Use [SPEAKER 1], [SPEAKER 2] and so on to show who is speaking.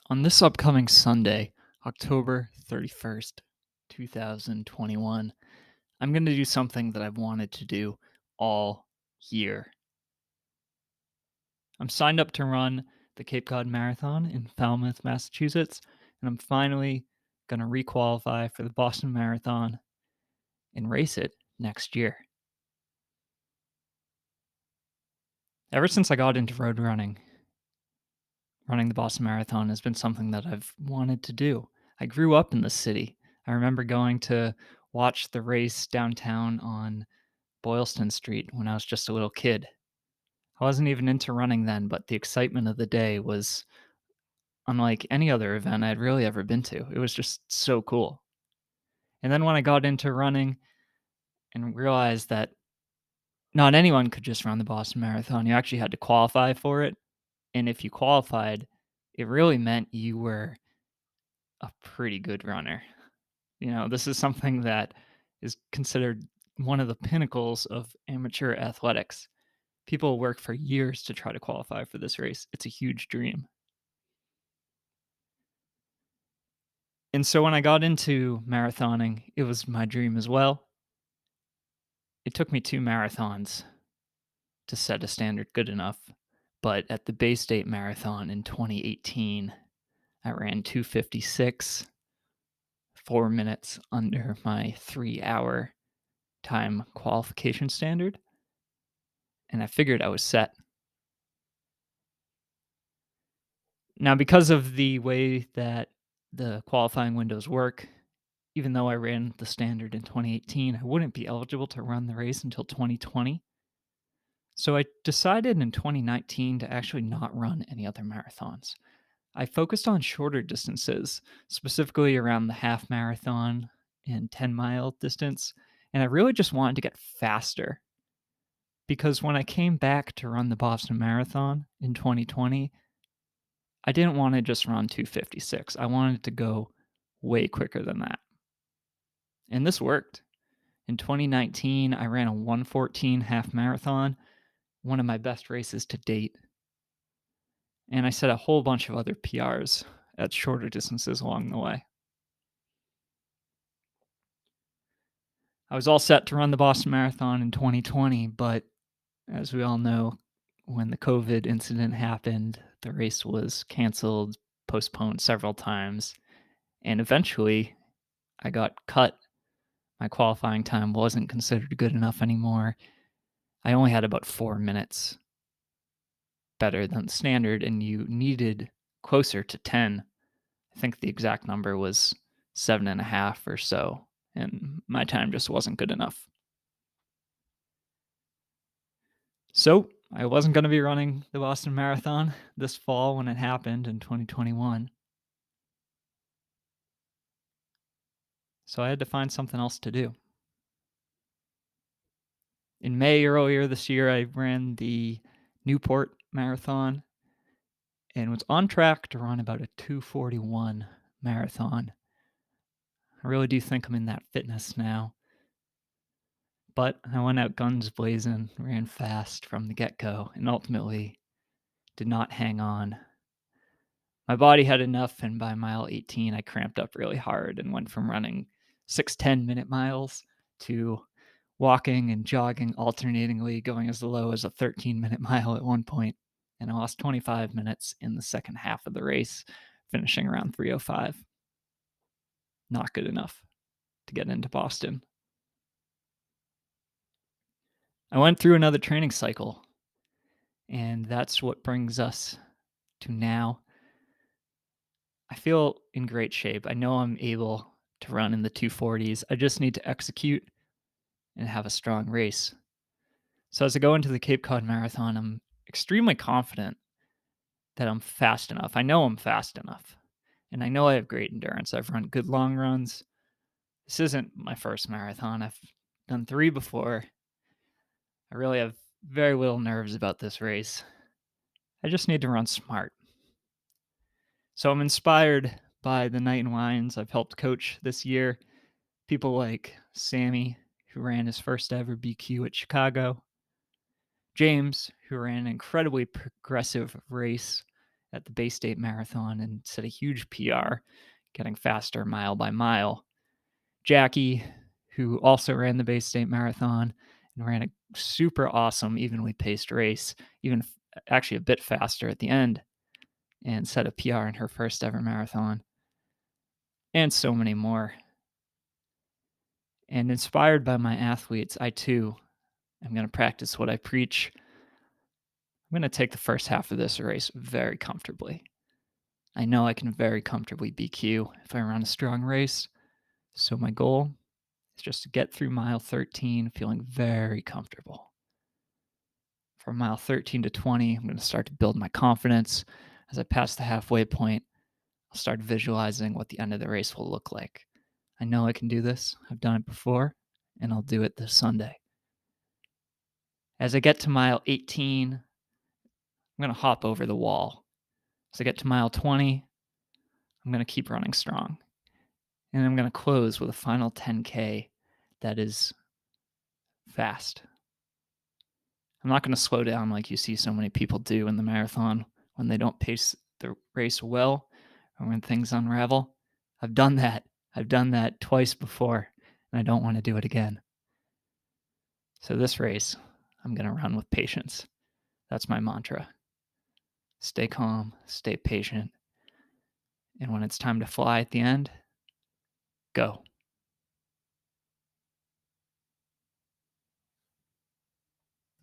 [SPEAKER 1] On this upcoming Sunday, October 31st, 2021, I'm going to do something that I've wanted to do all year. I'm signed up to run the Cape Cod Marathon in Falmouth, Massachusetts, and I'm finally going to requalify for the Boston Marathon and race it next year. Ever since I got into road running the Boston Marathon has been something that I've wanted to do. I grew up in the city. I remember going to watch the race downtown on Boylston Street when I was just a little kid. I wasn't even into running then, but the excitement of the day was unlike any other event I'd really ever been to. It was just so cool. And then when I got into running and realized that not anyone could just run the Boston Marathon, you actually had to qualify for it. And if you qualified, it really meant you were a pretty good runner. This is something that is considered one of the pinnacles of amateur athletics. People work for years to try to qualify for this race. It's a huge dream. And so when I got into marathoning, it was my dream as well. It took me 2 marathons to set a standard good enough, but at the Bay State Marathon in 2018, I ran 2:56, 4 minutes under my 3-hour time qualification standard, and I figured I was set. Now, because of the way that the qualifying windows work, even though I ran the standard in 2018, I wouldn't be eligible to run the race until 2020. So I decided in 2019 to actually not run any other marathons. I focused on shorter distances, specifically around the half marathon and 10-mile distance, and I really just wanted to get faster. Because when I came back to run the Boston Marathon in 2020, I didn't want to just run 2:56. I wanted to go way quicker than that. And this worked. In 2019, I ran a 1:14 half marathon, one of my best races to date. And I set a whole bunch of other PRs at shorter distances along the way. I was all set to run the Boston Marathon in 2020, but as we all know, when the COVID incident happened, the race was canceled, postponed several times, and eventually I got cut. My qualifying time wasn't considered good enough anymore. I only had about 4 minutes better than standard, and you needed closer to 10. I think the exact number was 7.5 or so, and my time just wasn't good enough. So I wasn't going to be running the Boston Marathon this fall when it happened in 2021. So I had to find something else to do. In May earlier this year, I ran the Newport Marathon and was on track to run about a 2:41 marathon. I really do think I'm in that fitness now. But I went out guns blazing, ran fast from the get-go, and ultimately did not hang on. My body had enough, and by mile 18, I cramped up really hard and went from running 6 10-minute miles to walking and jogging alternatingly, going as low as a 13-minute mile at one point, and I lost 25 minutes in the second half of the race, finishing around 3:05. Not good enough to get into Boston. I went through another training cycle, and that's what brings us to now. I feel in great shape. I know I'm able to run in the 2:40s. I just need to execute and have a strong race. So as I go into the Cape Cod Marathon, I'm extremely confident that I'm fast enough. I know I'm fast enough, and I know I have great endurance. I've run good long runs. This isn't my first marathon. I've done 3 before. I really have very little nerves about this race. I just need to run smart. So I'm inspired by the Knighton Lions I've helped coach this year. People like Sammy, who ran his first ever BQ at Chicago. James, who ran an incredibly progressive race at the Bay State Marathon and set a huge PR, getting faster mile by mile. Jackie, who also ran the Bay State Marathon and ran a super awesome, evenly paced race, even actually a bit faster at the end, and set a PR in her first ever marathon, and so many more. And inspired by my athletes, I too am going to practice what I preach. I'm going to take the first half of this race very comfortably. I know I can very comfortably BQ if I run a strong race. So my goal is just to get through mile 13 feeling very comfortable. From mile 13 to 20, I'm going to start to build my confidence. As I pass the halfway point, I'll start visualizing what the end of the race will look like. I know I can do this. I've done it before, and I'll do it this Sunday. As I get to mile 18, I'm going to hop over the wall. As I get to mile 20, I'm going to keep running strong. And I'm going to close with a final 10K that is fast. I'm not going to slow down like you see so many people do in the marathon when they don't pace the race well or when things unravel. I've done that. I've done that twice before, and I don't want to do it again. So this race, I'm going to run with patience. That's my mantra. Stay calm, stay patient, and when it's time to fly at the end, go.